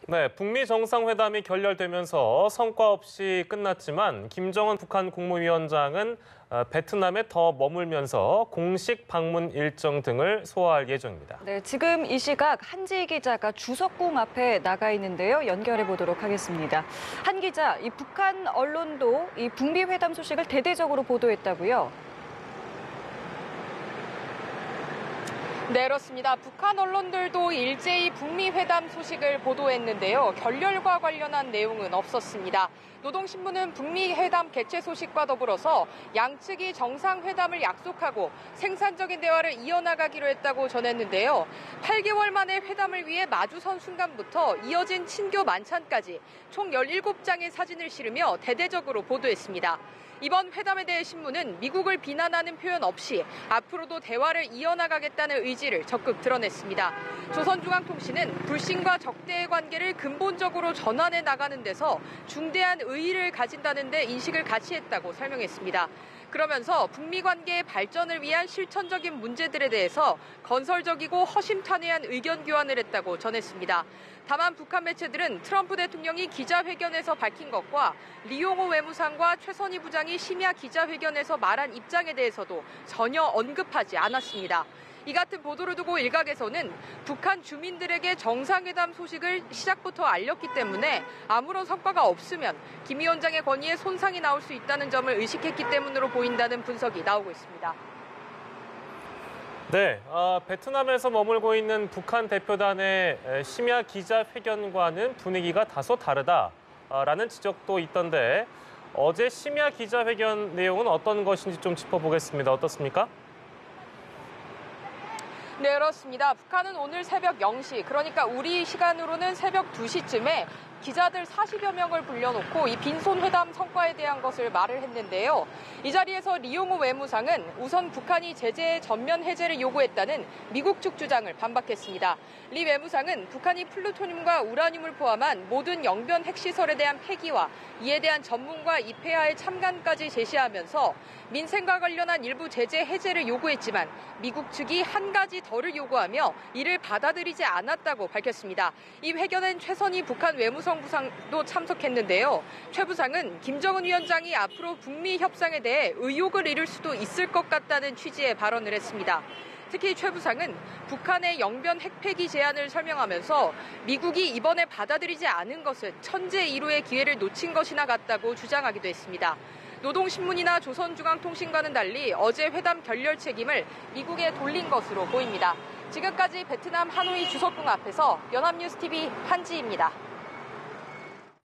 네, 북미 정상회담이 결렬되면서 성과 없이 끝났지만 김정은 북한 국무위원장은 베트남에 더 머물면서 공식 방문 일정 등을 소화할 예정입니다. 네, 지금 이 시각 한지희 기자가 주석궁 앞에 나가 있는데요. 연결해 보도록 하겠습니다. 한 기자, 이 북한 언론도 이 북미 회담 소식을 대대적으로 보도했다고요? 네, 그렇습니다. 북한 언론들도 일제히 북미 회담 소식을 보도했는데요. 결렬과 관련한 내용은 없었습니다. 노동신문은 북미 회담 개최 소식과 더불어서 양측이 정상회담을 약속하고 생산적인 대화를 이어나가기로 했다고 전했는데요. 8개월 만에 회담을 위해 마주선 순간부터 이어진 친교 만찬까지 총 17장의 사진을 실으며 대대적으로 보도했습니다. 이번 회담에 대해 신문은 미국을 비난하는 표현 없이 앞으로도 대화를 이어나가겠다는 의지를 적극 드러냈습니다. 조선중앙통신은 불신과 적대의 관계를 근본적으로 전환해 나가는 데서 중대한 의의를 가진다는 데 인식을 같이 했다고 설명했습니다. 그러면서 북미 관계의 발전을 위한 실천적인 문제들에 대해서 건설적이고 허심탄회한 의견 교환을 했다고 전했습니다. 다만 북한 매체들은 트럼프 대통령이 기자회견에서 밝힌 것과 리용호 외무상과 최선희 부장이 심야 기자회견에서 말한 입장에 대해서도 전혀 언급하지 않았습니다. 이 같은 보도를 두고 일각에서는 북한 주민들에게 정상회담 소식을 시작부터 알렸기 때문에 아무런 성과가 없으면 김 위원장의 권위에 손상이 나올 수 있다는 점을 의식했기 때문으로 보인다는 분석이 나오고 있습니다. 네, 베트남에서 머물고 있는 북한 대표단의 심야 기자회견과는 분위기가 다소 다르다라는 지적도 있던데 어제 심야 기자회견 내용은 어떤 것인지 좀 짚어보겠습니다. 어떻습니까? 네, 그렇습니다. 북한은 오늘 새벽 0시, 그러니까 우리 시간으로는 새벽 2시쯤에 기자들 40여 명을 불려놓고 이 빈손 회담 성과에 대한 것을 말을 했는데요. 이 자리에서 리용호 외무상은 우선 북한이 제재의 전면 해제를 요구했다는 미국 측 주장을 반박했습니다. 리 외무상은 북한이 플루토늄과 우라늄을 포함한 모든 영변 핵시설에 대한 폐기와 이에 대한 전문가 입회하의 참관까지 제시하면서 민생과 관련한 일부 제재 해제를 요구했지만 미국 측이 한 가지 더를 요구하며 이를 받아들이지 않았다고 밝혔습니다. 이 회견엔 최선희 북한 외무성 부상도 참석했는데요. 최 부상은 김정은 위원장이 앞으로 북미 협상에 대해 의욕을 잃을 수도 있을 것 같다는 취지의 발언을 했습니다. 특히 최 부상은 북한의 영변 핵폐기 제안을 설명하면서 미국이 이번에 받아들이지 않은 것은 천재일호의 기회를 놓친 것이나 같다고 주장하기도 했습니다. 노동신문이나 조선중앙통신과는 달리 어제 회담 결렬 책임을 미국에 돌린 것으로 보입니다. 지금까지 베트남 하노이 주석궁 앞에서 연합뉴스TV 한지희입니다.